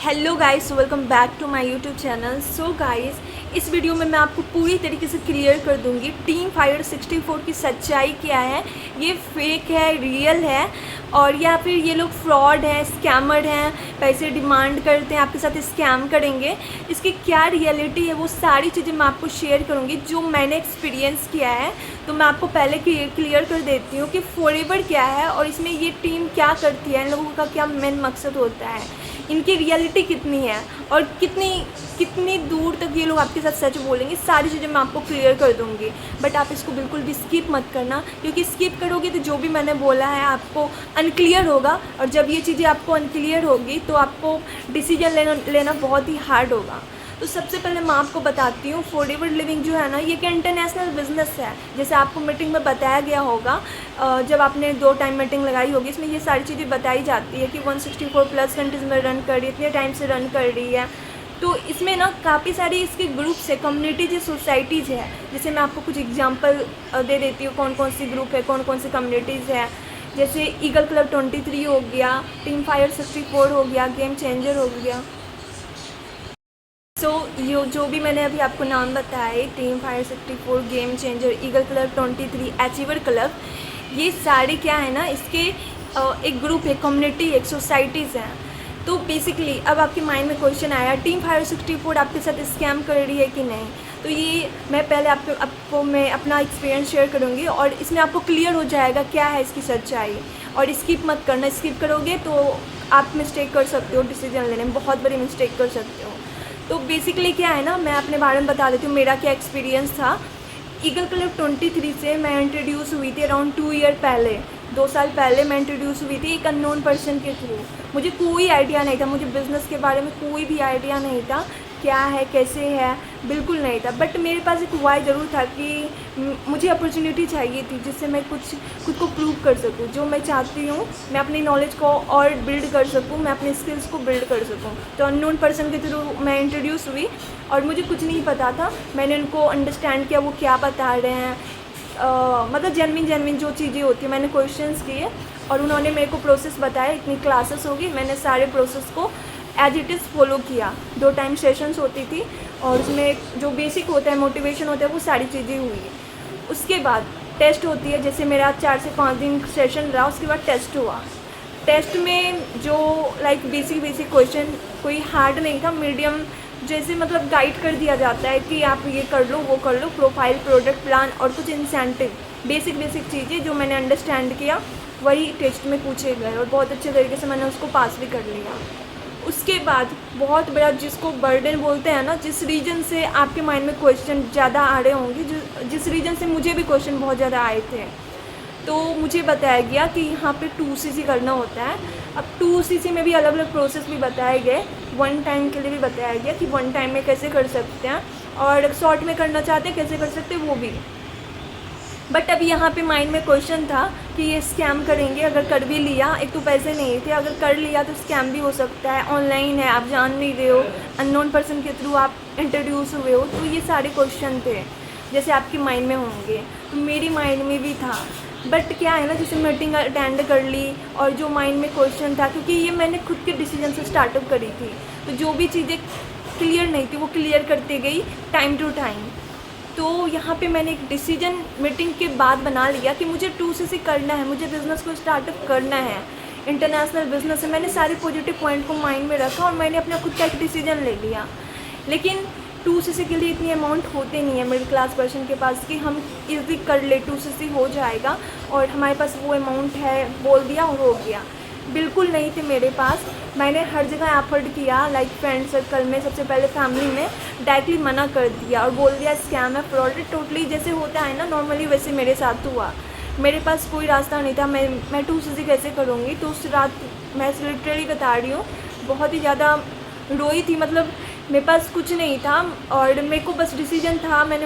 Hello guys, welcome back to my YouTube channel. So guys, इस video में मैं आपको पूरी तरीके से क्लियर कर दूंगी टीम फायर 64 की सच्चाई क्या है, ये फेक है, रियल है, और या फिर ये लोग फ्रॉड हैं, स्कैमर हैं, पैसे डिमांड करते हैं, आपके साथ स्कैम करेंगे। इसकी क्या रियलिटी है वो सारी चीज़ें मैं आपको शेयर करूँगी जो मैंने एक्सपीरियंस किया है। तो मैं आपको पहले क्लियर कर देती हूँ कि फॉरएवर क्या है और इसमें ये टीम क्या करती है, इन लोगों का क्या मेन मकसद होता है, इनकी रियलिटी कितनी है और कितनी दूर तक ये लोग आपके साथ सच बोलेंगे। सारी चीज़ें मैं आपको क्लियर कर दूंगी, बट आप इसको बिल्कुल भी स्किप मत करना, क्योंकि स्किप करोगे तो जो भी मैंने बोला है आपको अनक्लियर होगा, और जब ये चीज़ें आपको अनक्लियर होगी तो आपको डिसीजन लेना बहुत ही हार्ड होगा। तो सबसे पहले मैं आपको बताती हूँ, फॉरएवर लिविंग जो है ना, ये एक इंटरनेशनल बिजनेस है। जैसे आपको मीटिंग में बताया गया होगा, जब आपने 2 टाइम मीटिंग लगाई होगी, इसमें ये सारी चीज़ें बताई जाती है कि 164 प्लस कंट्रीज़ में रन कर रही है, इतने टाइम से रन कर रही है। तो इसमें ना काफ़ी सारी इसके ग्रुप्स है, कम्युनिटीज़ है, सोसाइटीज़ है। जैसे मैं आपको कुछ एग्जांपल दे देती हूँ, कौन कौन सी ग्रुप है, कौन कौन सी कम्युनिटीज़ है। जैसे ईगल क्लब 23 हो गया, टीम फायर 64 हो गया, गेम चेंजर हो गया। ये जो भी मैंने अभी आपको नाम बताए, team fire 64, game changer, eagle club 23, achiever club, ये सारे क्या है ना, इसके एक ग्रुप है, कम्युनिटी, एक सोसाइटीज़ हैं। तो बेसिकली अब आपके माइंड में क्वेश्चन आया, टीम फायर 64 आपके साथ स्कैम कर रही है कि नहीं। तो ये मैं पहले आपको मैं अपना एक्सपीरियंस शेयर करूँगी और इसमें आपको क्लियर हो जाएगा क्या है इसकी सच्चाई। और स्किप मत करना, स्किप करोगे तो आप मिस्टेक कर सकते हो, डिसीजन लेने में बहुत बड़ी मिस्टेक कर सकते हो। तो बेसिकली क्या है ना, मैं अपने बारे में बता देती हूँ, मेरा क्या एक्सपीरियंस था। ईगल क्लब 23 से मैं इंट्रोड्यूस हुई थी अराउंड 2 ईयर पहले, 2 साल पहले मैं इंट्रोड्यूस हुई थी एक अननोन पर्सन के थ्रू। मुझे कोई आइडिया नहीं था, मुझे बिज़नेस के बारे में कोई भी आइडिया नहीं था, क्या है कैसे है, बिल्कुल नहीं था। बट मेरे पास एक वाई ज़रूर था कि मुझे अपॉर्चुनिटी चाहिए थी जिससे मैं कुछ खुद को प्रूव कर सकूं, जो मैं चाहती हूं, मैं अपनी नॉलेज को और बिल्ड कर सकूं, मैं अपने स्किल्स को बिल्ड कर सकूं। तो अननोन पर्सन के थ्रू मैं इंट्रोड्यूस हुई और मुझे कुछ नहीं पता था। मैंने उनको अंडरस्टैंड किया, वो क्या बता रहे हैं, मतलब जेनविन जो चीज़ें होती हैं, मैंने क्वेश्चंस किए और उन्होंने मेरे को प्रोसेस बताया। इतनी क्लासेस होगी, मैंने सारे प्रोसेस को एज इट इज़ फॉलो किया। 2 टाइम सेशंस होती थी और उसमें जो बेसिक होता है, मोटिवेशन होता है, वो सारी चीज़ें हुई। उसके बाद टेस्ट होती है, जैसे मेरा 4 से 5 दिन सेशन रहा, उसके बाद टेस्ट हुआ। टेस्ट में जो लाइक बेसिक क्वेश्चन, कोई हार्ड नहीं था, मीडियम, जैसे मतलब गाइड कर दिया जाता है कि आप ये कर लो, वो कर लो, प्रोफाइल, प्रोडक्ट प्लान और कुछ इंसेंटिव, बेसिक चीज़ें जो मैंने अंडरस्टैंड किया वही टेस्ट में पूछे गए और बहुत अच्छे तरीके से मैंने उसको पास भी कर लिया। उसके बाद बहुत बड़ा, जिसको बर्डन बोलते हैं ना, जिस रीजन से आपके माइंड में क्वेश्चन ज़्यादा आ रहे होंगे, जिस रीजन से मुझे भी क्वेश्चन बहुत ज़्यादा आए थे, तो मुझे बताया गया कि यहाँ पे 2CC करना होता है। अब 2CC में भी अलग अलग प्रोसेस भी बताए गए, 1 टाइम के लिए भी बताया गया कि 1 टाइम में कैसे कर सकते हैं, और शॉर्ट में करना चाहते हैं कैसे कर सकते हैं वो भी। बट अब यहाँ पे माइंड में क्वेश्चन था कि ये स्कैम करेंगे, अगर कर भी लिया, एक तो पैसे नहीं थे, अगर कर लिया तो स्कैम भी हो सकता है, ऑनलाइन है, आप जान नहीं रहे हो, अननोन पर्सन के थ्रू आप इंट्रोड्यूस हुए हो। तो ये सारे क्वेश्चन थे जैसे आपके माइंड में होंगे, तो मेरी माइंड में भी था। बट क्या है ना, जैसे मीटिंग अटेंड कर ली और जो माइंड में क्वेश्चन था, क्योंकि ये मैंने खुद के डिसीजन से स्टार्टअप करी थी, तो जो भी चीज़ें क्लियर नहीं थी वो क्लियर करते गई टाइम टू टाइम। तो यहाँ पे मैंने एक डिसीजन मीटिंग के बाद बना लिया कि मुझे 2CC करना है, मुझे बिज़नेस को स्टार्टअप करना है, इंटरनेशनल बिज़नेस है। मैंने सारे पॉजिटिव पॉइंट को माइंड में रखा और मैंने अपना खुद का एक डिसीजन ले लिया। लेकिन 2CC के लिए इतनी अमाउंट होते नहीं है मिडिल क्लास पर्सन के पास कि हम ईजी कर ले, 2CC हो जाएगा और हमारे पास वो अमाउंट है, बोल दिया और हो गया। बिल्कुल नहीं थे मेरे पास। मैंने हर जगह एफर्ट किया, लाइक फ्रेंड सर्कल में, सबसे पहले फैमिली में डायरेक्टली मना कर दिया और बोल दिया स्कैम है, फ्रॉड है, टोटली जैसे होता है ना नॉर्मली, वैसे मेरे साथ हुआ। मेरे पास कोई रास्ता नहीं था, मैं 2CC कैसे करूँगी। तो उस रात मैं लिटरली बता रही हूँ, बहुत ही ज़्यादा रोई थी, मतलब मेरे पास कुछ नहीं था और मेरे को बस डिसीजन था। मैंने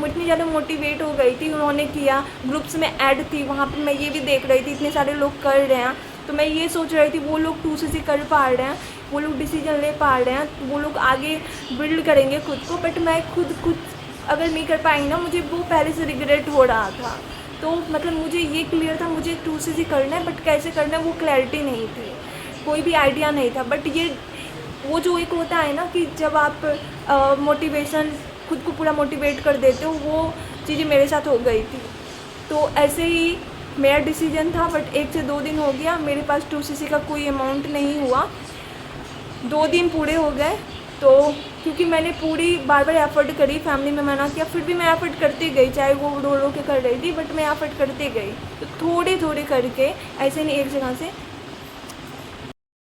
इतनी ज़्यादा मोटिवेट हो गई थी, उन्होंने किया, ग्रुप्स में ऐड थी, वहाँ पे मैं ये भी देख रही थी इतने सारे लोग कर रहे हैं, तो मैं ये सोच रही थी वो लोग 2CC कर पा रहे हैं, वो लोग डिसीजन ले पा रहे हैं, तो वो लोग आगे बिल्ड करेंगे खुद को। बट मैं खुद अगर नहीं कर पाई ना, मुझे वो पहले से रिग्रेट हो रहा था। तो मतलब मुझे ये क्लियर था मुझे 2CC करना है, बट कैसे करना है वो क्लैरिटी नहीं थी, कोई भी आइडिया नहीं था। बट ये वो जो एक होता है ना कि जब आप मोटिवेशन खुद को पूरा मोटिवेट कर देते हो, वो चीज़ें मेरे साथ हो गई थी। तो ऐसे ही मेरा डिसीजन था, बट 1 से 2 दिन हो गया, मेरे पास 2cc का कोई अमाउंट नहीं हुआ। 2 दिन पूरे हो गए, तो क्योंकि मैंने पूरी बार बार एफर्ट करी, फैमिली में मना किया, फिर भी मैं एफर्ट करती गई, चाहे वो रो रो के कर रही थी, बट मैं एफर्ट करती गई। तो थोड़े थोड़े करके, ऐसे नहीं एक जगह से,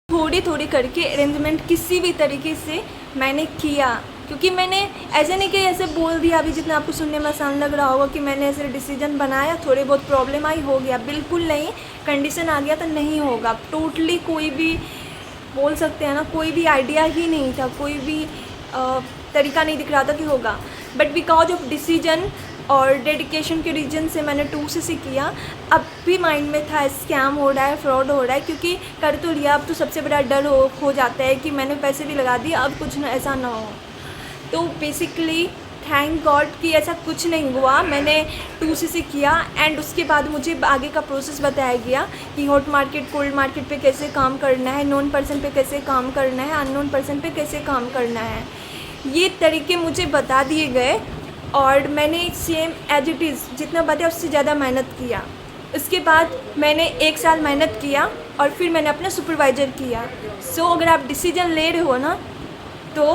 थोड़ी थोड़ी करके अरेंजमेंट किसी भी तरीके से मैंने किया। क्योंकि मैंने ऐसे नहीं कि ऐसे बोल दिया अभी जितना आपको सुनने में आसान लग रहा होगा कि मैंने ऐसे डिसीजन बनाया, थोड़े बहुत प्रॉब्लम आई, हो गया, बिल्कुल नहीं। कंडीशन आ गया तो नहीं होगा। टोटली कोई भी बोल सकते हैं ना, कोई भी आइडिया ही नहीं था, कोई भी तरीका नहीं दिख रहा था कि होगा। बट बिकॉज ऑफ डिसीजन और डेडिकेशन के रीजन से मैंने 2cc किया। अब भी माइंड में था स्कैम हो रहा है, फ्रॉड हो रहा है, क्योंकि कर तो लिया। अब तो सबसे बड़ा डर हो जाता है कि मैंने पैसे भी लगा दिए, अब कुछ ना ऐसा ना हो। तो बेसिकली थैंक गॉड कि ऐसा कुछ नहीं हुआ। मैंने 2cc किया एंड उसके बाद मुझे आगे का प्रोसेस बताया गया कि हॉट मार्केट, कोल्ड मार्केट पे कैसे काम करना है, नोन पर्सन पे कैसे काम करना है, अननोन पर्सन पे कैसे काम करना है। ये तरीके मुझे बता दिए गए और मैंने सेम एज इट इज़ जितना बताया उससे ज़्यादा मेहनत किया। उसके बाद मैंने 1 साल मेहनत किया और फिर मैंने अपना सुपरवाइज़र किया। सो अगर आप डिसीजन ले रहे हो ना, तो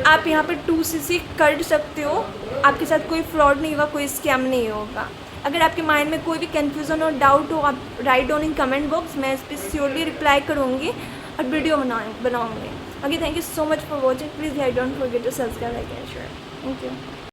आप यहाँ पर 2cc कर सकते हो। आपके साथ कोई फ्रॉड नहीं होगा, कोई स्कैम नहीं होगा। अगर आपके माइंड में कोई भी कन्फ्यूज़न और डाउट हो, आप write down in comment box, मैं इस पर श्योरली रिप्लाई करूँगी और वीडियो बनाऊँगी। Okay, thank you so much for watching. Please don't forget to subscribe, like and share. Thank you.